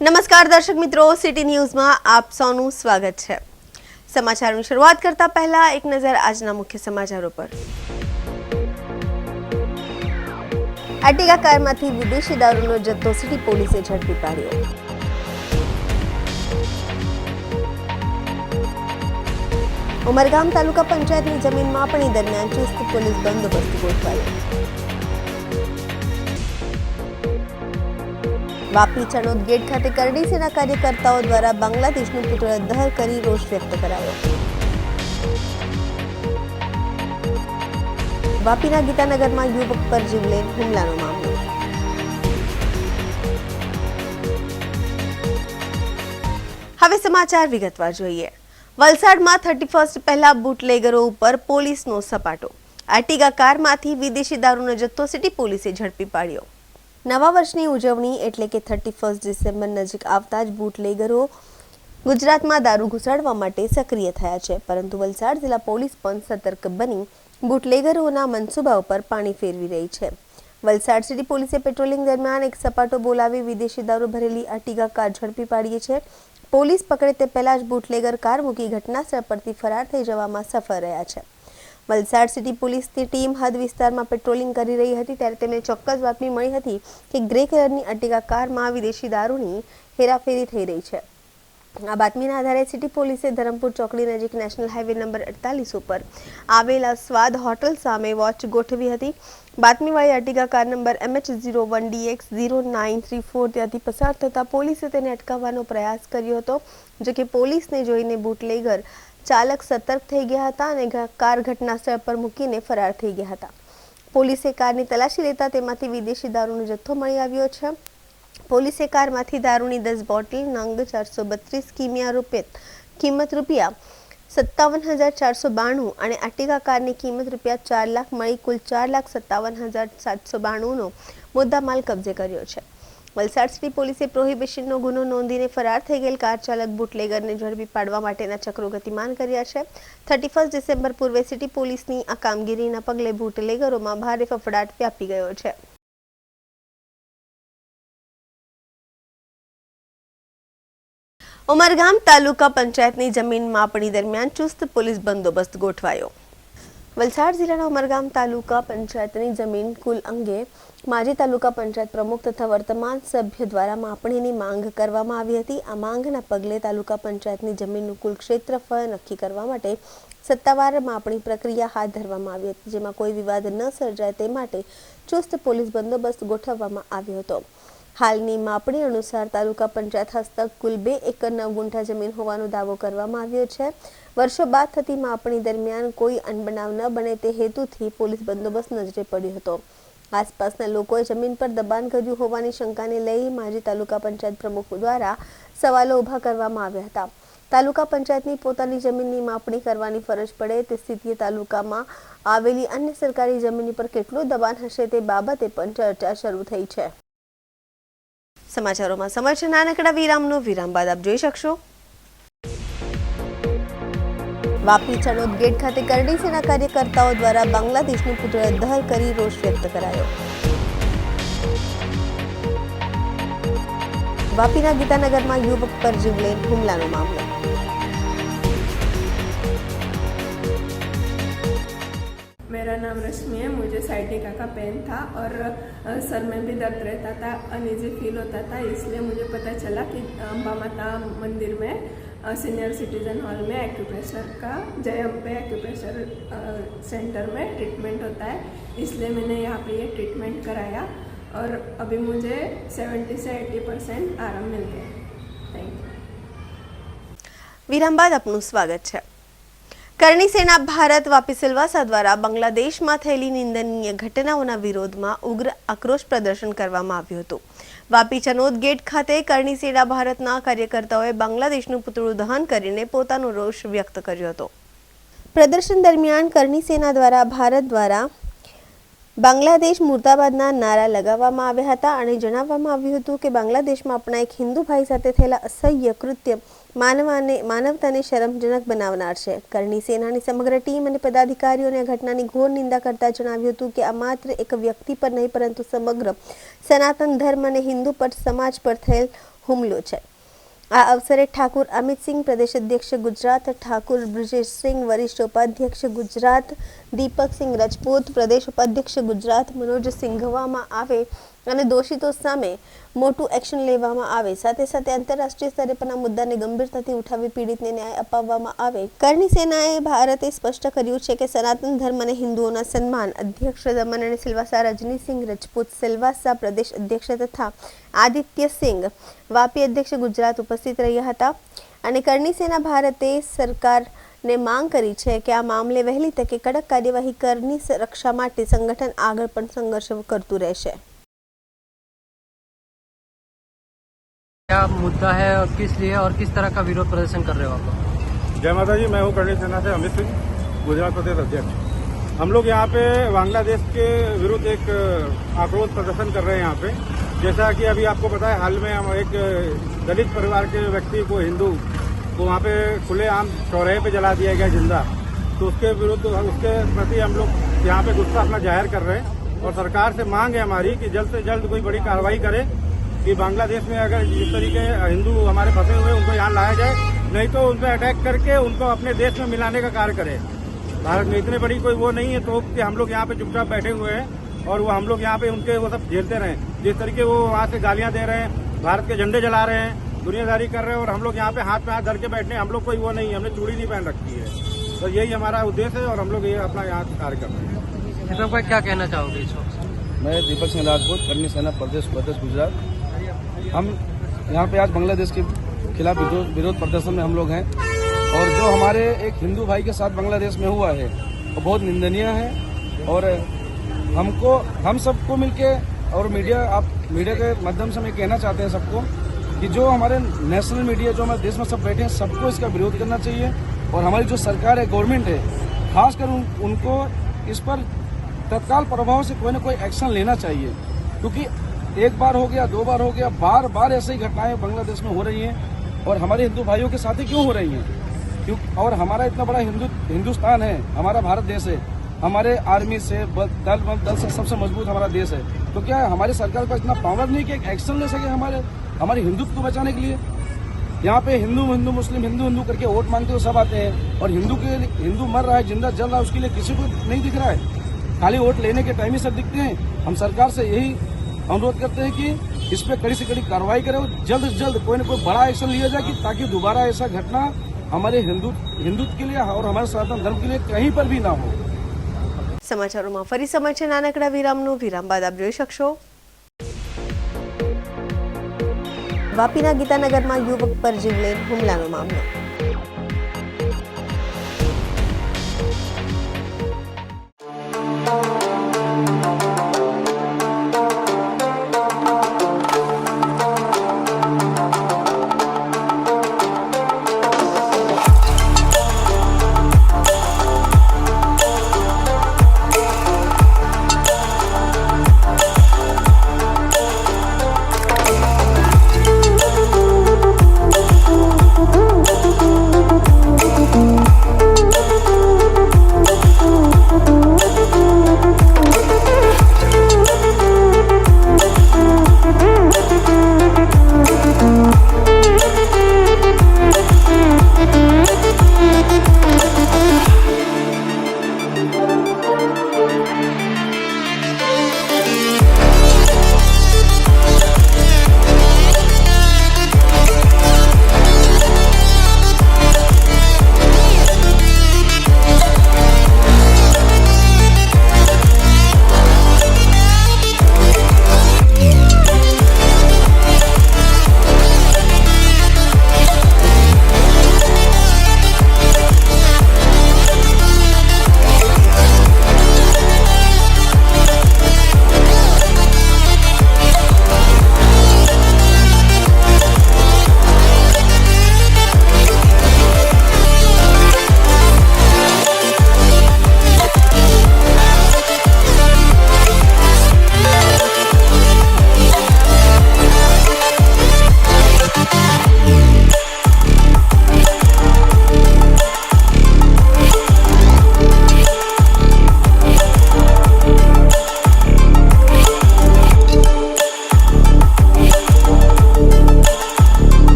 નમસ્કાર દર્શક મિત્રો, સિટી ન્યૂઝમાં આપ સૌનું સ્વાગત છે। સમાચારોની શરૂઆત કરતા પહેલા એક નજર આજના મુખ્ય સમાચારો પર। આર્ટિગા કારમાંથી વિદેશી દારૂનો જથ્થો સિટી પોલીસે ઝડપી પાડ્યો। ઉમરગામ તાલુકા પંચાયતની જમીન માપણી દરમિયાન ચુસ્ત પોલીસ બંદોબસ્ત ગોઠવાયો। વાપી ચણોદ ગેટ ખાતે કરડી સેના કાર્યકર્તાઓ દ્વારા બાંગ્લાદેશનું પુતળા દહન કરી રોષ વ્યક્ત કરાયો। વાપીના ગીતાનગરમાં યુવક પર જીવલેણ હુમલાનો મામલો। હવે સમાચાર વિગતવાર જોઈએ। વલસાડમાં 31 પહેલા બુટલેગરો ઉપર પોલીસનો સપાટો। આર્ટિગા કારમાંથી વિદેશી દારૂનો જથ્થો સિટી પોલીસે ઝડપી પાડ્યો। નવા વર્ષની ઉજવણી એટલે કે 31 ડિસેમ્બર નજીક આવતા જ બુટલેગરો ગુજરાતમાં દારૂ ઘુસાડવા માટે સક્રિય થયા છે, પરંતુ વલસાડ જિલ્લા પોલીસ પણ સતર્ક બની બુટલેગરોના મનસૂબા ઉપર પાણી ફેરવી રહી છે। વલસાડ સિટી પોલીસે પેટ્રોલિંગ દરમિયાન એક સપાટો બોલાવી વિદેશી દારૂ ભરેલી આર્ટિગા કાર ઝડપી પાડી છે। પોલીસ પકડે તે પહેલા જ બુટલેગર કાર મૂકી ઘટનાસ્થળ પરથી ફરાર થઈ જવામાં સફળ રહ્યા છે। વલસાડ સિટી પોલીસની ટીમ હદ વિસ્તારમાં પેટ્રોલિંગ કરી રહી હતી ત્યારે તેમને ચોક્કસ બાતમી મળી હતી કે ગ્રે કલરની આર્ટિગા કારમાં વિદેશી દારૂની હેરાફેરી થઈ રહી છે। આ બાતમીના આધારે સિટી પોલીસે ધરમપુર ચોકડી નજીક નેશનલ હાઈવે નંબર 48 ઉપર આવેલા સ્વાદ હોટલ સામે વોચ ગોઠવી હતી। બાતમીવાળી આર્ટિગા કાર નંબર MH01DX0934 ત્યાંથી પસાર થતા પોલીસે તેને અટકાવવાનો પ્રયાસ કર્યો હતો, જો કે પોલીસને જોઈને બુટલેગર ચાલક સતર્ક થઈ ગયા હતા અને કાર ઘટનાસ્થળ પર મૂકીને ફરાર થઈ ગયા હતા। પોલીસે કારની તલાશી લેતા તેમાંથી વિદેશી દારૂનો જથ્થો મળી આવ્યો છે। પોલીસે કારમાંથી દારૂની 10 બોટલ નંગ 432 કિંમત રૂપિયા 57,492 અને આર્ટિગા કારની કિંમત રૂપિયા 4 લાખ મળી કુલ 4,57,792નો મુદ્દામાલ કબજે કર્યો છે। વલસાડ સિટી પોલીસે પ્રોહિબિશનનો ગુનો નોંધીને ફરાર થઈ ગયેલ કાર ચાલક બુટલેગરને ઝડપી પાડવા માટેના ચક્રો ગતિમાન કર્યા છે। 31 ડિસેમ્બર પૂર્વે સિટી પોલીસની આ કામગીરીના પગલે બુટલેગરોમાં ભારે ફફડાટ વ્યાપી ગયો છે। ઉમરગામ તાલુકા પંચાયતની જમીન માપણી દરમિયાન ચુસ્ત પોલીસ બંદોબસ્ત ગોઠવાયો। વલસાડ જિલ્લાના ઉમરગામ તાલુકા પંચાયતની જમીન કુલ અંગે માજી તાલુકા પંચાયત પ્રમુખ તથા વર્તમાન સભ્ય દ્વારા માપણીની માંગ કરવામાં આવી હતી। આ માંગના પગલે તાલુકા પંચાયતની જમીનનું કુલ ક્ષેત્રફળ નક્કી કરવા માટે સત્તાવાર માપણી પ્રક્રિયા હાથ ધરવામાં આવી હતી, જેમાં કોઈ વિવાદ ન સર્જાય તે માટે ચુસ્ત પોલીસ બંદોબસ્ત ગોઠવવામાં આવ્યો હતો। હાલની માપણી અનુસાર તાલુકા પંચાયત હસ્તક કુલ 2 એકર 9 ગુંઠા જમીન હોવાનો દાવો કરવામાં આવ્યો છે। વર્ષો બાદ થતી માપણી દરમિયાન કોઈ અનબનાવ ન બને તે હેતુથી પોલીસ બંદોબસ્ત નજરે પડ્યો હતો। આસપાસના લોકોએ જમીન પર દબાણ કર્યું હોવાની શંકાને લઈ માજી તાલુકા પંચાયત પ્રમુખ દ્વારા સવાલો ઊભા કરવામાં આવ્યા હતા। તાલુકા પંચાયતની પોતાની જમીનની માપણી કરવાની ફરજ પડે તે સ્થિતિએ તાલુકામાં આવેલી અન્ય સરકારી જમીન પર કેટલું દબાણ હશે તે બાબતે પણ ચર્ચા શરૂ થઈ છે। સમાચારોમાં સમય છે નાનકડા વિરામનો। વિરામ બાદ આપ જોઈ શકશો। વાપી ચણોદ ગેટ ખાતે કરડી સેના કાર્યકર્તાઓ દ્વારા બાંગ્લાદેશનું પુતળા દહન કરી રોષ વ્યક્ત કરાયો। વાપીના ગીતાનગરમાં યુવક પર જીવલેણ હુમલાનો મામલો। मेरा नाम रश्मि है। मुझे साइटिका का पेन था और सर में भी दर्द रहता था, अनईजी फील होता था, इसलिए मुझे पता चला कि अम्बा माता मंदिर में सीनियर सिटीजन हॉल में एक्यूप्रेशर का जय अम्बे एक्यूप्रेशर सेंटर में ट्रीटमेंट होता है, इसलिए मैंने यहाँ पे ये ट्रीटमेंट कराया और अभी मुझे 70 से 80% आराम मिल गया। Thank you. વિરામ બાદ આપનું સ્વાગત છે। કરણી સેના ભારત વાપી સિલવાસા દ્વારા બાંગ્લાદેશમાં થયેલી નિંદનીય ઘટનાઓના વિરોધમાં ઉગ્ર આક્રોશ પ્રદર્શન કરવામાં આવ્યું હતું। વાપી ચનોદ ગેટ ખાતે કરણી સેના ભારતના કાર્યકર્તાઓએ બાંગ્લાદેશનું પુતળું દહન કરીને પોતાનો રોષ વ્યક્ત કર્યો હતો। પ્રદર્શન દરમિયાન કરણી સેના દ્વારા ભારત દ્વારા બાંગ્લાદેશ મુર્દાબાદના નારા લગાવવામાં આવ્યા હતા અને જણાવવામાં આવ્યું હતું કે બાંગ્લાદેશમાં આપણા એક હિન્દુ ભાઈ સાથે થયેલા અસહ્ય કૃત્ય માનવતાને શરમજનક બનાવનાર છે। કરણી સેનાની સમગ્ર ટીમ અને પદાધિકારીઓને આ ઘટનાની ઘોર નિંદા કરતા જણાવ્યું હતું કે આ માત્ર એક વ્યક્તિ પર નહીં પરંતુ સમગ્ર સનાતન ધર્મ અને હિન્દુ પર સમાજ પર થયેલ હુમલો છે। આ અવસરે ઠાકુર અમિતસિંહ પ્રદેશ અધ્યક્ષ ગુજરાત, ઠાકુર બ્રજેશસિંહ વરિષ્ઠ ઉપાધ્યક્ષ ગુજરાત, દીપકસિંહ રજપૂત પ્રદેશ ઉપાધ્યક્ષ ગુજરાત મનોજ સિંઘવામાં આવે અને દોષિતો સામે મોટું એક્શન લેવામાં આવે, સાથે સાથે આંતરરાષ્ટ્રીય સ્તરે પણ આ મુદ્દાને ગંભીરતાથી ઉઠાવી પીડિતને ન્યાય અપાવવામાં આવે। કરણી સેનાએ ભારતે સ્પષ્ટ કર્યું છે કે સનાતન ધર્મ અને હિન્દુઓના સન્માન। અધ્યક્ષ દમન અને સિલવાસા રજનીસિંહ રાજપૂત સિલવાસા પ્રદેશ અધ્યક્ષ તથા આદિત્યસિંહ વાપી અધ્યક્ષ ગુજરાત ઉપસ્થિત રહ્યા હતા અને કરણી સેના ભારતે સરકારને માંગ કરી છે કે આ મામલે વહેલી તકે કડક કાર્યવાહી કરની રક્ષા માટે સંગઠન આગળ પણ સંઘર્ષ કરતું રહેશે। क्या मुद्दा है और किस लिए और किस तरह का विरोध प्रदर्शन कर रहे हो आप? जय माता जी, मैं हूँ करणी सेना से अमित सिंह, गुजरात प्रदेश अध्यक्ष। हम लोग यहाँ पे बांग्लादेश के विरुद्ध एक आक्रोश प्रदर्शन कर रहे हैं। यहाँ पे जैसा कि अभी आपको पता है, हाल में हम एक दलित परिवार के व्यक्ति को, हिंदू को वहाँ पे खुलेआम चौराहे पे जला दिया गया जिंदा, तो उसके विरुद्ध, उसके प्रति हम लोग यहाँ पे गुस्सा अपना जाहिर कर रहे हैं और सरकार से मांग है हमारी कि जल्द से जल्द कोई बड़ी कार्रवाई करे कि बांग्लादेश में अगर जिस तरीके हिंदू हमारे फंसे हुए उनको यहाँ लाया जाए, नहीं तो उन पर अटैक करके उनको अपने देश में मिलाने का कार्य करे। भारत में इतनी बड़ी कोई वो नहीं है तो कि हम लोग यहाँ पे चुपचाप बैठे हुए हैं और वो हम लोग यहाँ पे उनके वो सब झेलते रहें। जिस तरीके वो वहाँ से गालियाँ दे रहे हैं, भारत के झंडे जला रहे हैं, दुनियादारी कर रहे हैं और हम लोग यहाँ पे हाथ धर के बैठने, हम लोग कोई वो नहीं है, हमने चूड़ी नहीं पहन रखी है। तो यही हमारा उद्देश्य है और हम लोग ये अपना यहाँ कार्य कर रहे हैं। दीपक भाई, क्या कहना चाहोगे इस वक्त? मैं दीपक सिंह राजपूत, करणी सेना प्रदेश गुजरात। हम यहाँ पे आज बांग्लादेश के खिलाफ विरोध प्रदर्शन में हम लोग हैं और जो हमारे एक हिंदू भाई के साथ बांग्लादेश में हुआ है वो बहुत निंदनीय है और हम सबको मिलके और मीडिया के माध्यम से हम कहना चाहते हैं सबको कि जो हमारे नेशनल मीडिया, जो हमारे देश में सब बैठे हैं, सबको इसका विरोध करना चाहिए और हमारी जो सरकार है, गवर्नमेंट है, खासकर उनको इस पर तत्काल प्रभाव से कोई न कोई एक्शन लेना चाहिए, क्योंकि एक बार हो गया, दो बार हो गया, बार बार ऐसी ही घटनाएं बांग्लादेश में हो रही हैं और हमारे हिंदू भाइयों के साथ ही क्यों हो रही हैं? क्योंकि और हमारा इतना बड़ा हिंदुस्तान है, हमारा भारत देश है, हमारे आर्मी से दल से सबसे मजबूत हमारा देश है, तो क्या हमारी सरकार का इतना पावर नहीं कि एक एक्शन ले सके हमारे हिंदुत्व को बचाने के लिए? यहाँ पे हिंदू मुस्लिम हिंदू करके वोट मांगते हुए सब आते हैं और हिंदू मर रहा है, जिंदा जल रहा है, उसके लिए किसी को नहीं दिख रहा है, खाली वोट लेने के टाइम ही सब दिखते हैं। हम सरकार से यही अनुरोध करते हैं कि इस पे कड़ी से कड़ी कार्रवाई करे और जल्द से जल्द कोई न कोई बड़ा एक्शन लिया जाए कि ताकि दोबारा ऐसा घटना हमारे हिंदुत्व के लिए और हमारे सनातन धर्म के लिए कहीं पर भी ना हो। સમાચારોમાં ફરી સમય છે નાનકડા વિરામનો। વિરામ બાદ આપ જોઈ શકશો વાપીના ગીતાનગરમાં યુવક પર જીવલેણ હુમલાનો મામલો।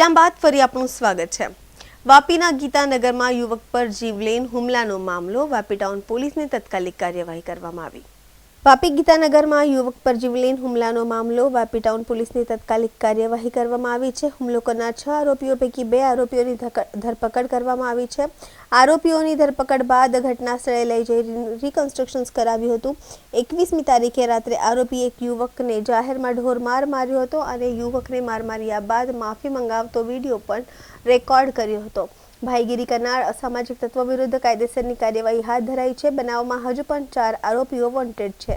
વિરામ બાદ ફરી આપનું સ્વાગત છે। વાપીના ગીતાનગરમાં યુવક પર જીવલેણ હુમલાનો મામલો, વાપી ટાઉન પોલીસની તાત્કાલિક કાર્યવાહી કરવામાં આવી। વાપી ગીતાનગરમાં યુવક પર જીવલેણ હુમલાનો મામલો, વાપી ટાઉન પોલીસની તાત્કાલિક કાર્યવાહી કરવામાં આવી છે। હુમલો કરનાર 6 આરોપીઓ પૈકી 2 આરોપીઓની ધરપકડ કરવામાં આવી છે। આરોપીઓની ધરપકડ બાદ ઘટના સ્થળે લઈ જઈ રિકન્સ્ટ્રક્શન કરાવ્યું હતું। 21મી તારીખે રાત્રે આરોપી એક યુવકને જાહેરમાં ઢોરમાર માર્યો હતો અને યુવકને માર માર્યા બાદ માફી મંગાવતો વિડીયો પણ રેકોર્ડ કર્યો હતો। ભાઈગીરી કરનાર અસામાજિક તત્વો વિરુદ્ધ કાયદેસરની કાર્યવાહી હાથ ધરાઈ છે। બનાવમાં હજુ પણ 4 આરોપીઓ વોન્ટેડ છે।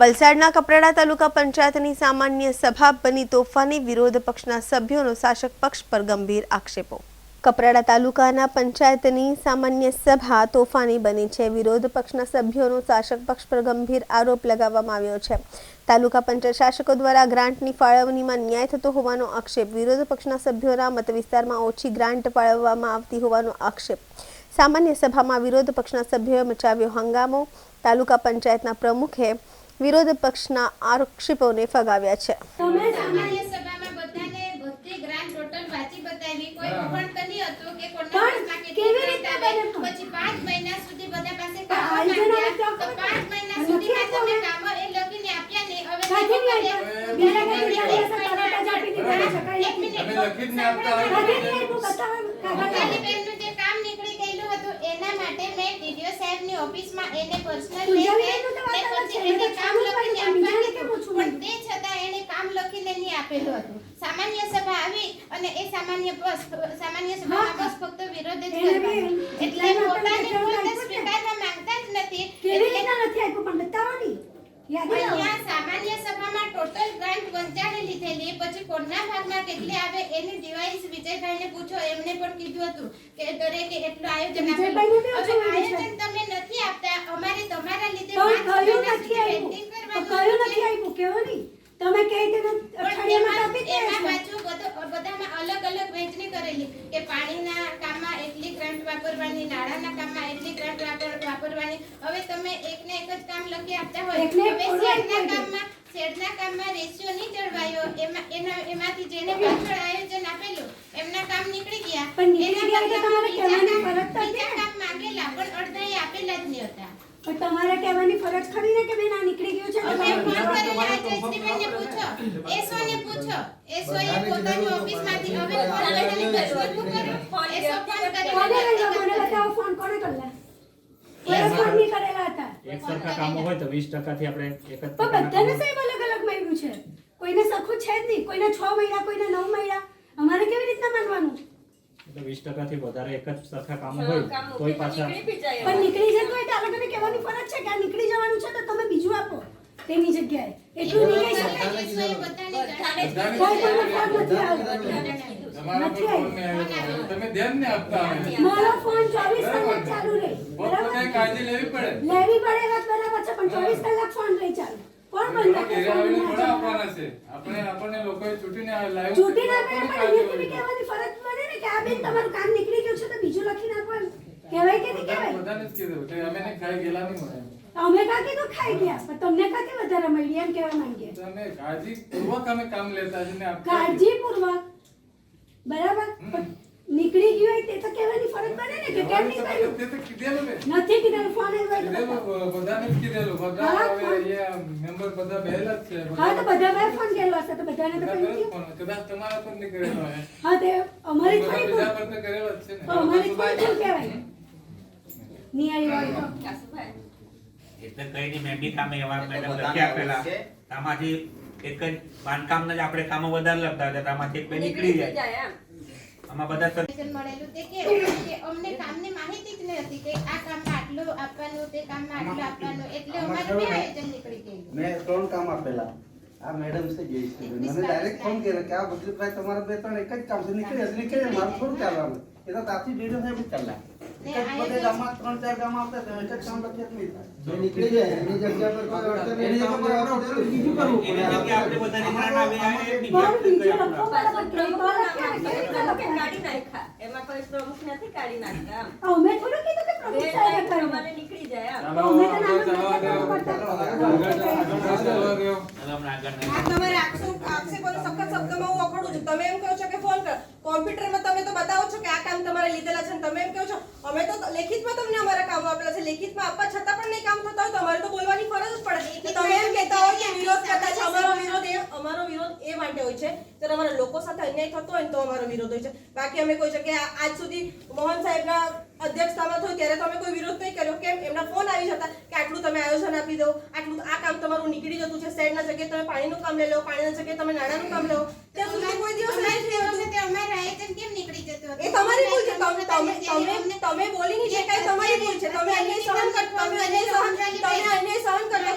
વલસાડના કપરાડા તાલુકા પંચાયતની સામાન્ય સભા બની તોફાની, વિરોધ પક્ષના સભ્યોનો શાસક પક્ષ પર ગંભીર આક્ષેપો। કપરાડા તાલુકાના પંચાયતની સામાન્ય સભા તોફાની બની છે। વિરોધ પક્ષના સભ્યોનો શાસક પક્ષ પર ગંભીર આરોપ લગાવવામાં આવ્યો છે। તાલુકા પંચાયત શાસકો દ્વારા ગ્રાન્ટની ફાળવણીમાં ન્યાય થતો હોવાનો આક્ષેપ। વિરોધ પક્ષના સભ્યોના મત વિસ્તારમાં ઓછી ગ્રાન્ટ ફાળવવામાં આવતી હોવાનો આક્ષેપ। સામાન્ય સભામાં વિરોધ પક્ષના સભ્યોએ મચાવ્યો હંગામો। તાલુકા પંચાયતના પ્રમુખે વિરોધ પક્ષના આક્ષેપોને ફગાવ્યા છે। તમે સામાન્ય સભામાં બધાને બધી ગ્રાન્ટ ટોટલ વાંચી બતાવી, કોઈ ઓપન તો નહીં હતું કે કોના પાસમાં કેટલી ગ્રાન્ટ આવે, પછી 5 મહિના સુધી બધા પાસે કામો માંગ્યા, તો 5 મહિના સુધી તમે કામો એ લોકોને આપ્યા નહીં। હવે જે કામ નીકળી ગયેલું હતું એના માટે મેં ડીડીઓ સાહેબની ઓફિસમાં એને પર્સનલ એને કામ લખીને આપવાનું હતું, પણ તે છતાં એને કામ લખીને નહીં આપેલું હતું। સામાન્ય સભા આવી અને એ સામાન્ય સભામાં બસ ફક્ત વિરોધ જ કરવાનો, એટલે પોતાની પોતે સ્વીકારવા માંગતા જ નથી। અહીંયા સામાન્ય સભામાં ટોટલ ગ્રાન્ટ વંચાણી લીધેલી, પછી કોના ભાગમાં કેટલી આવે એની ડિવાઇસ વિજયભાઈને પૂછો, એમને પણ કીધું હતું કે દરેકે એટલું આયોજન આપેલું। હવે આયોજન તમે નથી આપતા, અમારે તમારા લીધે 5 મહિના સુધી પેન્ડિંગ કરવાનું છે। તમે કહી દે અઠવાડિયામાં આપી દે, એમાં પાછું બધામાં અલગ અલગ વહેંચણી કરેલી કે પાણીના કામમાં એટલી ગ્રાન્ટ વાપરવાની, નાળાના કામમાં એટલી ગ્રાન્ટ વાપરવાની। હવે તમે એકને એક જ કામ લખી આપતા હોય, હવે શેડના કામમાં રેશિયો નહીં જળવાયો, એમાંથી જેને પાછળ આયોજન આપેલું એમના કામ નીકળી ગયા, બીજા કામ માંગેલા પણ અડધાએ આપેલા જ નહીં હતા। પણ તમારે કહેવાની ફરજ ખરી ને કે બેન આ નીકળી ગયું છે, અમે ફોન કરીને આ જયશ્રીબેનને પૂછો, એસઓને પૂછો, એસઓએ પોતાની ઓફિસમાંથી હવે ફોન કરીને શું કરું, એસઓ ફોન કરીને મને બતાવો ફોન કોણે કરેલા? કોઈ ફોન નહીં કરેલા હતા। એક સરખા કામો હોય તો 20% થી આપણે એક જ પણ બધાને સાહેબ અલગ અલગ મળ્યું છે, કોઈને સરખું છે જ નહીં, કોઈને 6 મહિના, કોઈને 9 મહિના, અમારે કેવી રીતના માનવાનું? એટલે 20% થી વધારે એક જ સરખા કામો હોય તોય પાછા પણ નીકળી જતો હોય તો આ લોકોને કહેવાની ફરજ છે કે આ નીકળી જવાનું છે તો તમે બીજું આપો તેની જગ્યાએ, એટલું નહીં કહી શકાય। એસઓએ બધાને કોઈ કોઈનો ફોન નથી આવ્યો, નથી આવ્યો, તમે ધ્યાન ને આપતા મારો ફોન 24 કલાક ચાલુ રહે, બરાબર કાળજી લેવી પડે વાત બરાબર છે, પણ 24 કલાક ફોન રહે ચાલુ। કોણ બંધ રાખે ફોન? આપવાના છે આપણને લોકોએ છૂટીને લાઈવ છૂટીને આપણે પણ અહીંયાથી કહેવાની ફરજ પડે ને કે આ બેન તમારું કામ નીકળી ગયું છે તો બીજું લખી નાખવાનું, કહેવાય કે નહીં કહેવાય? બધાને જ કીધું કે અમે ને ખાઈ ગયેલા નહીં મળે, અમે કાં કીધું ખાઈ ગયા, પણ તમને કાંથી વધારે મળી એમ કહેવા માંગીએ। તમે કાળજીપૂર્વક અમે કામ લેતા છે ને આપતા કાળજીપૂર્વક બરાબર, પણ નીકળી ગયું હોય તે તો કહેવાની ફરજ બને ને કે કેમ નહીં કર્યું. તે તો કીધેલું ને નથી કીધેલું, ફોન આવ્યો એટલે કીધેલું, બધાને જ કીધેલું. બધા હા, હવે ફોન. અહીંયા મેમ્બર બધા બેહેલા જ છે. હા તો બધા ભાઈ ફોન કરેલો હશે તો બધાને તો બધા કરી કરે જ દીધું. ફોન. કદાચ તમારા પર નહીં કરેલો હોય. હા તે અમારી થોડી ભૂલ. બીજા પર તો કરેલો જ છે ને. તો અમારી થોડી ભૂલ કહેવાય. નહીં આવી હોય તો. એટલે કઈ નહીં, મેં બી કામ એવા મેડમ લખી આપેલા આમાંથી એક જ બાંધકામના જ આપણે કામો વધારે લખતા હતા, આમાંથી એક બે નીકળી જાય. આમાં બધા ઇન્ફોર્મેશન મળેલું તે કેવું કે અમને કામની માહિતી જ ન હતી કે આ કામમાં આટલું આપવાનું, તે કામમાં આટલું આપવાનું, એટલે અમારું બે આયોજન નીકળી ગયું. મેં 3 કામ આપેલા. આ મેડમ છે જયેશભાઈ, મને ડાયરેક્ટ ફોન કર્યો કે આ ભદ્રભાઈ તમારા 2-3 એક જ કામ છે, નીકળે મારું થોડું ચાલવાનું. એ તો તાથી ડીડો સાહેબ જ ચાલ્યા. એક જ બધે ગામમાં 3-4 ગામ આવતા તો એક જ કામ લખે જ નહીં થાય. જે નીકળી જાય એની જગ્યા પર કોઈ અડચણ એની જગ્યા પર આપણે બીજું કરવું પડે. એની જગ્યાએ આપણે બધાને જ્ઞાન આવે આ એ બીજી પણ આપણે બીજું કઈ લખો આપણા. બરાબર, ત્રણમાં લખ્યા ને કેવી રીતે લખ્યા? કાઢી નાખ્યા. એમાં કોઈ પ્રમુખ નથી કાઢી નાખતા. અમે થોડું કીધું કે પ્રમુખ સાહેબે કર્યું. પ્રમાણે નીકળી જાય આમ. ચાલો, અમે તો નામ જ ચાલવા નથી દો. કરતા. ચાલવા દો. હવે હમણાં આગળ નહીં. આ તમારે આક્ષેપોનો સખત શબ્દમાં હું વખોડું છું. તમે એમ કહો છો કે ફોન કર. કોમ્પ્યુટરમાં તમે તો બતાવો છો કે આ કામ તમારે લીધેલા છે, ને તમે એમ કહો છો અમે તો લેખિતમાં તમને અમારા કામો આપેલા છે. લેખિતમાં આપવા છતાં પણ નહીં કામ થતા હોય તો અમારે તો બોલવાની ફરજ જ પડે. તમે એમ કહેતા હોય કે વિરોધ કરતા છે. અમારો વિરોધ એ માટે હોય છે જ્યારે અમારા લોકો સાથે અન્યાય થતો હોય ને તો અમારો વિરોધ હોય છે. બાકી અમે કોઈ જગ્યાએ આજ સુધી મોહન સાહેબના અધ્યક્ષતામાં થયું ત્યારે તો અમે કોઈ વિરોધ નહીં કર્યો. કેમ? એમના ફોન આવી જતા કે આટલું તમે આયોજન આપી દો, આટલું આ કામ તમારું નીકળી જતું છે, શેડના જગ્યાએ તમે પાણીનું કામ લઈ લો, પાણીના જગ્યાએ તમે નાણાંનું કામ લો. ત્યાં સુધી કોઈ દિવસ નહીં થયું હતું. તે અમારા આયોજન કેમ નીકળી જતું હતું? એ તમારી ભૂલ છે. તમે બોલી નહીં શકાય, તમારી ભૂલ છે. તમે અન્યાય સહન કરતા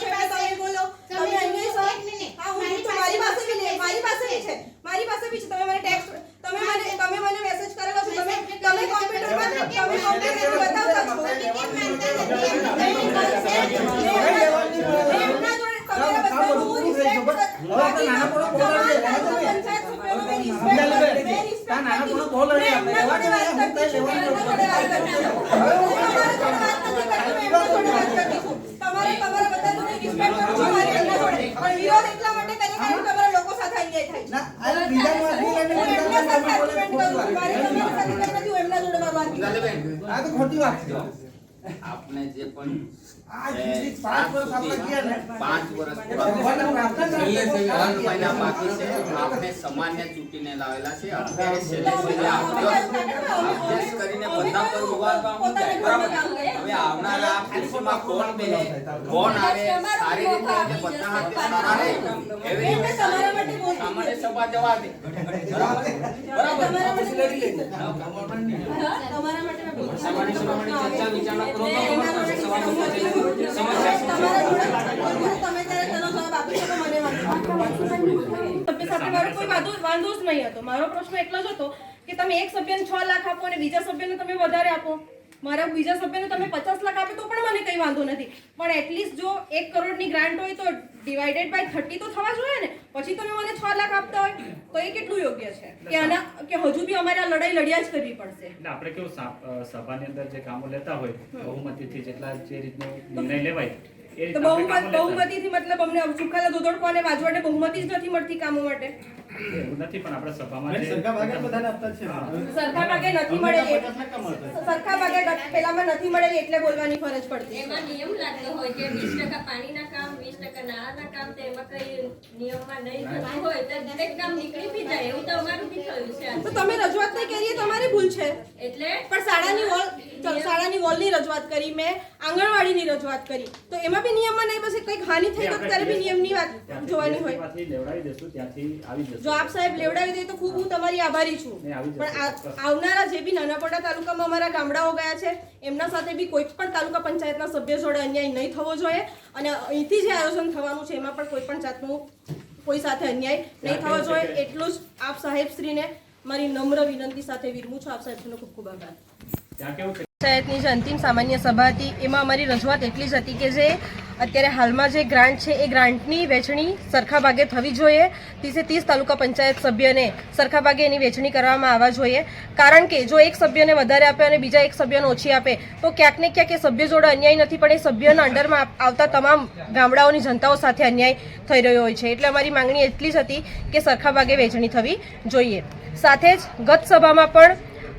છો એટલે તમે બોલો. તમે અન્યાય સહન. હા, હું છું. મારી પાસે બી છે. મારી પાસે બી છે. તમે મને ટેક્સ્ટ તમે મને મેસેજ કરેલો છે. તમે કોમ્પ્યુટરમાં બતાવતા છો. એમના જોડે તમારા બધાનું હું રિસ્પેક્ટ કરું. બાકી પંચાયત સભ્યોનો મેં રિસ્પેક્ટ કરું. વિરોધ એટલા માટે કરી કારણ કે અમારા લોકો સાથે અન્યાય થાય છે. એમના જોડે મારું આ તો ખોટી વાત છે. આપણે જે પણ 5 વર્ષ આપણે ગયા ને 5 વર્ષ ભગવાનના પ્રાર્થના કરીએ છીએ. 3 મહિના બાકી છે. આપણે સમાજને ચૂંટીને લાવેલા છે. અત્યારે છેલ્લે અભ્યાસ કરીને બધા પર ઉભારવામાં જાય. બરાબર. હવે આવનારા ખુશીમાં કોણ બે કોણ આવે સારી રીતે અને બધા હાથે સારા રહે એવી રીતે સામાન્ય સભા જવા દે. બરાબર. પછી લડી લેજે. સામાન્ય સભાની ચર્ચા વિચારણા કરો તો વાંધો જ નહીં હતો. મારો પ્રશ્ન એટલો જ હતો કે તમે એક સભ્યને 6 લાખ આપો અને બીજા સભ્યને તમે વધારે આપો. મારા બીજા સભ્યને તમે 50 લાખ આપે તો પણ મને કઈ વાંધો નથી, પણ એટલીસ્ટ જો 1 કરોડની ગ્રાન્ટ હોય તો ડિવાઇડેડ બાય 30 તો થવા જોઈએ ને. પછી તમે મને 6 લાખ આપતા હોય તો એ કેટલું યોગ્ય છે કે આના કે હજુ બી અમારે આ લડાઈ લડ્યા જ કરવી પડશે. એટલે આપણે કેવું સભાની અંદર જે કામો લેતા હોય બહુમતીથી જેટલા જે રીતનો નિર્ણય લેવાય એ તો બહુમતીથી મતલબ અમને સુખાલા દોદડકો અને વાજવાડે બહુમતી જ નથી મળતી કામો માટે. એવું નથી, પણ આપણે સભામાં જે સરખા ભાગે નથી મળેલી. સરખા ભાગે પેલામાં નથી મળેલી એટલે બોલવાની ફરજ પડતી. એમાં નિયમ લાગતો હોય કે 20% પાણીના કામ 20% નાણાંના કામ તો એમાં કઈ નિયમમાં નહીં થતું હોય તો દરેક કામ નીકળી બી જાય. એવું તો અમારું બી થયું છે. તો તમે રજૂઆત નહીં કરીએ તમારી ભૂલ છે. એટલે પણ શાળાની વોલની રજૂઆત કરી, મેં આંગણવાડીની રજૂઆત કરી, તો એમાં બી નિયમમાં નહીં. બસ કંઈક હાનિ થઈ તો ત્યારે બી નિયમની વાત જોવાની હોય. લેવડાવી દેશું ત્યાંથી આવી જશે. જો આપ સાહેબ લેવડાવી દે તો ખૂબ હું તમારી આભારી છું. પણ આવનારા જે બી નાનાપોટા તાલુકામાં અમારા ગામડાઓ ગયા છે એમના સાથે બી કોઈ પણ તાલુકા પંચાયતના સભ્ય જોડે અન્યાય નહીં થવો જોઈએ. અને અહીંથી જે આયોજન થવાનું છે એમાં પણ કોઈ પણ જાતનું કોઈ સાથે અન્યાય નહીં થવો જોઈએ. એટલું જ આપ સાહેબશ્રીને મારી નમ્ર વિનંતી સાથે વિરમું છું. આપ સાહેબશ્રીનો ખૂબ ખૂબ આભાર. ત્યાં કેવું છે પંચાયતની જે અંતિમ સામાન્ય સભા હતી એમાં અમારી રજૂઆત એટલી જ હતી કે જે અત્યારે હાલમાં જે ગ્રાન્ટ છે એ ગ્રાન્ટની વહેંચણી સરખા ભાગે થવી જોઈએ. 30 તાલુકા પંચાયત સભ્યને સરખા ભાગે એની વહેંચણી કરવામાં આવવા જોઈએ. કારણ કે જો એક સભ્યને વધારે આપે અને બીજા એક સભ્યને ઓછી આપે તો ક્યાંક ને ક્યાંક એ સભ્ય જોડે અન્યાય નથી, પણ એ સભ્યના અંડરમાં આવતા તમામ ગામડાઓની જનતાઓ સાથે અન્યાય થઈ રહ્યો હોય છે. એટલે અમારી માંગણી એટલી જ હતી કે સરખા ભાગે વહેંચણી થવી જોઈએ. સાથે જ ગત સભામાં પણ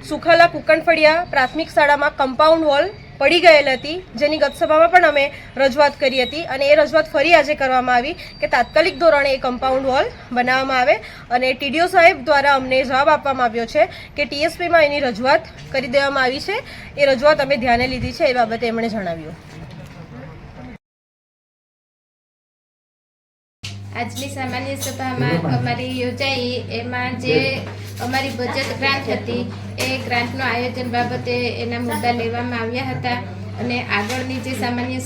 સુખાલા કુકણફળિયા પ્રાથમિક શાળામાં કમ્પાઉન્ડ વોલ પડી ગયેલ હતી, જેની ગત સભામાં પણ અમે રજૂઆત કરી હતી અને એ રજૂઆત ફરી આજે કરવામાં આવી કે તાત્કાલિક ધોરણે એ કમ્પાઉન્ડ વોલ બનાવવામાં આવે અને ટીડીઓ સાહેબ દ્વારા અમને જવાબ આપવામાં આવ્યો છે કે ટીએસપીમાં એની રજૂઆત કરી દેવામાં આવી છે. એ રજૂઆત અમે ધ્યાને લીધી છે, એ બાબતે એમણે જણાવ્યું. આજની સામાન્ય સભામાં અમારી યોજાઈ, એમાં જે અમારી બચત ગ્રાન્ટ હતી એ ગ્રાન્ટનું આયોજન બાબતે એના મુદ્દા લેવામાં આવ્યા હતા અને આગળની જે સામાન્ય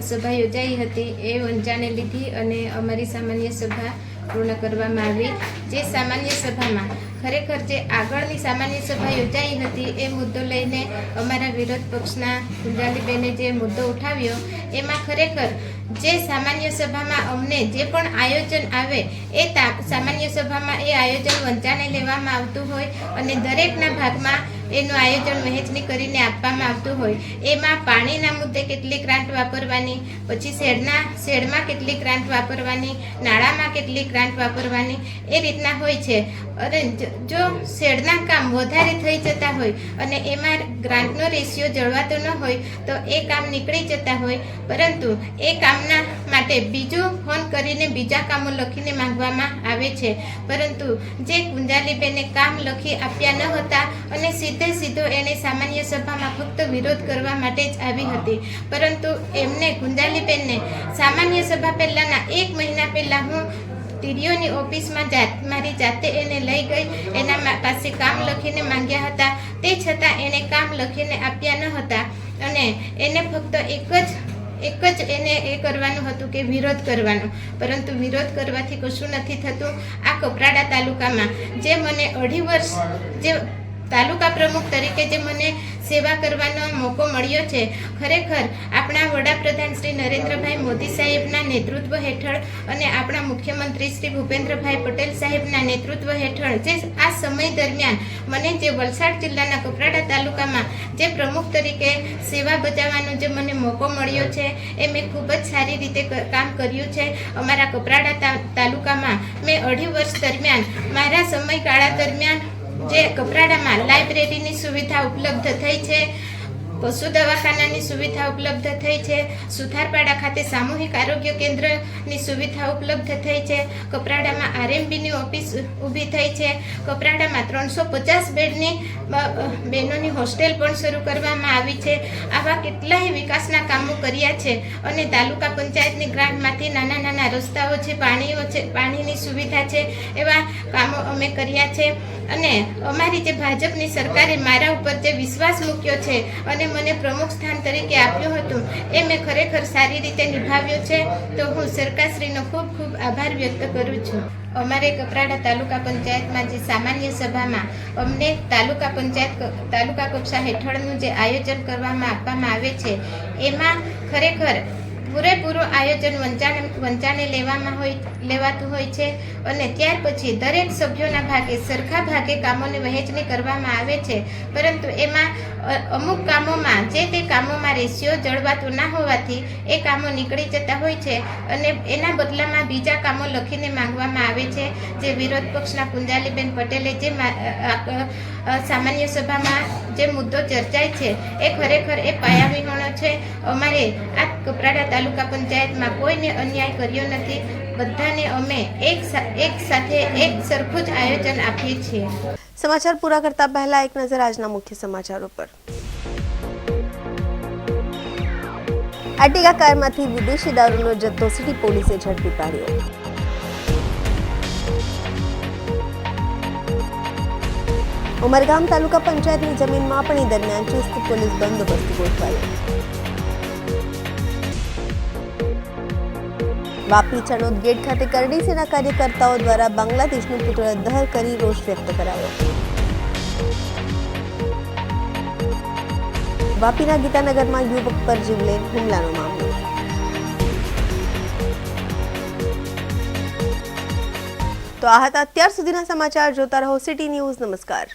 સભા યોજાઈ હતી એ વંચાને લીધી અને અમારી સામાન્ય સભા પૂર્ણ કરવામાં આવી. જે સામાન્ય સભામાં ખરેખર જે આગળની સામાન્ય સભા યોજાઈ હતી એ મુદ્દો લઈને અમારા વિરોધ પક્ષના કુંજાલીબેને જે મુદ્દો ઉઠાવ્યો, એમાં ખરેખર જે સામાન્ય સભામાં અમને જે પણ આયોજન આવે એ સામાન્ય સભામાં એ આયોજન વંચાને લેવામાં આવતું હોય અને દરેકના ભાગમાં એનું આયોજન વહેંચણી કરીને આપવામાં આવતું હોય. એમાં પાણીના મુદ્દે કેટલી ગ્રાન્ટ વાપરવાની, પછી શેડમાં કેટલી ગ્રાન્ટ વાપરવાની, નાળામાં કેટલી ગ્રાન્ટ વાપરવાની, એ રીતના હોય છે. અને જો શેડના કામ વધારે થઈ જતા હોય અને એમાં ગ્રાન્ટનો રેશિયો જળવાતો ન હોય તો એ કામ નીકળી જતા હોય, પરંતુ એ કામના માટે બીજું ફોન કરીને બીજા કામો લખીને માંગવામાં આવે છે. પરંતુ જે કુંજાલીબેને કામ લખી આપ્યા ન હતા અને સીધો એને સામાન્ય સભામાં ફક્ત વિરોધ કરવા માટે જ આવી હતી, પરંતુ એમને કુંજાલીબેનને સામાન્ય સભા પહેલાંના 1 મહિના પહેલાં હું ટીડીઓની ઓફિસમાં મારી જાતે એને લઈ ગઈ, એના પાસે કામ લખીને માંગ્યા હતા, તે છતાં એને કામ લખીને આપ્યા ન હતા અને એને ફક્ત એક જ એને એ કરવાનું હતું કે વિરોધ કરવાનો. પરંતુ વિરોધ કરવાથી કશું નથી થતું. આ કપરાડા તાલુકામાં જે મને 2.5 વર્ષ જે તાલુકા પ્રમુખ તરીકે જે મને સેવા કરવાનો મોકો મળ્યો છે, ખરેખર આપણા વડાપ્રધાન શ્રી નરેન્દ્રભાઈ મોદી સાહેબના નેતૃત્વ હેઠળ અને આપણા મુખ્યમંત્રી શ્રી ભૂપેન્દ્રભાઈ પટેલ સાહેબના નેતૃત્વ હેઠળ જે આ સમય દરમિયાન મને જે વલસાડ જિલ્લાના કપરાડા તાલુકામાં જે પ્રમુખ તરીકે સેવા બજાવવાનો જે મને મોકો મળ્યો છે, એ મેં ખૂબ જ સારી રીતે કામ કર્યું છે. અમારા કપરાડા તાલુકામાં મેં 2.5 વર્ષ દરમિયાન મારા સમયગાળા દરમિયાન જે કપરાડામાં લાઇબ્રેરીની સુવિધા ઉપલબ્ધ થઈ છે, પશુ દવાખાનાની સુવિધા ઉપલબ્ધ થઈ છે, સુથારપાડા ખાતે સામૂહિક આરોગ્ય કેન્દ્રની સુવિધા ઉપલબ્ધ થઈ છે, કપરાડામાં આરએમબીની ઓફિસ ઊભી થઈ છે, કપરાડામાં 350 બેડની બહેનોની હોસ્ટેલ પણ શરૂ કરવામાં આવી છે. આવા કેટલાય વિકાસના કામો કર્યા છે અને તાલુકા પંચાયતની ગ્રાન્ટમાંથી નાના રસ્તાઓ છે, પાણીની સુવિધા છે, એવા કામો અમે કર્યા છે. અને અમારી જે ભાજપની સરકારે મારા ઉપર જે વિશ્વાસ મૂક્યો છે અને મને પ્રમુખ સ્થાન તરીકે આપ્યું હતું, એ મેં ખરેખર સારી રીતે નિભાવ્યો છે. તો હું સરકારશ્રીનો ખૂબ ખૂબ આભાર વ્યક્ત કરું છું. અમારે કપરાડા તાલુકા પંચાયતમાં જે સામાન્ય સભામાં અમને તાલુકા કક્ષા હેઠળનું જે આયોજન કરવામાં આપવામાં આવે છે, એમાં ખરેખર પૂરેપૂરું આયોજન વંચાને લેવાતું હોય છે અને ત્યાર પછી દરેક સભ્યોના ભાગે સરખા ભાગે કામોની વહેંચણી કરવામાં આવે છે. પરંતુ એમાં અમુક કામોમાં તે કામોમાં રેશિયો જળવાતો ના હોવાથી એ કામો નીકળી જતા હોય છે અને એના બદલામાં બીજા કામો લખીને માંગવામાં આવે છે. જે વિરોધ પક્ષના કુંજાલીબેન પટેલે જે સામાન્ય સભામાં જે મુદ્દો ચર્ચાય છે, એ ખરેખર એ પાયાવિહોણો છે. અમારે આ કપરાડા તાલુકા પંચાયતમાં કોઈને અન્યાય કર્યો નથી. બધાને અમે એક સાથે એક સરખું જ આયોજન આપીએ છીએ. સમાચાર પૂરા કરતા પહેલા એક નજર આજના મુખ્ય સમાચારો પર. આર્ટિગા કારમાંથી વિદેશી દારૂનો જથ્થો સિટી પોલીસે ઝડપી પાડ્યો. ઉમરગામ તાલુકા પંચાયતની જમીન માપણી દરમિયાન ચુસ્ત પોલીસ બંદોબસ્ત ગોઠવાયો. વાપી ચણોદ ગેટ ખાતે કરડી સેના કાર્યકર્તાઓ દ્વારા બાંગ્લાદેશનું પુતળા દહન કરી રોષ વ્યક્ત કરાયો. વાપીના ગીતાનગરમાં યુવક પર જીવલેણ હુમલાનો મામલો. તો આ હતા અત્યાર સુધીના સમાચાર. જોતા રહો સિટી ન્યૂઝ. નમસ્કાર.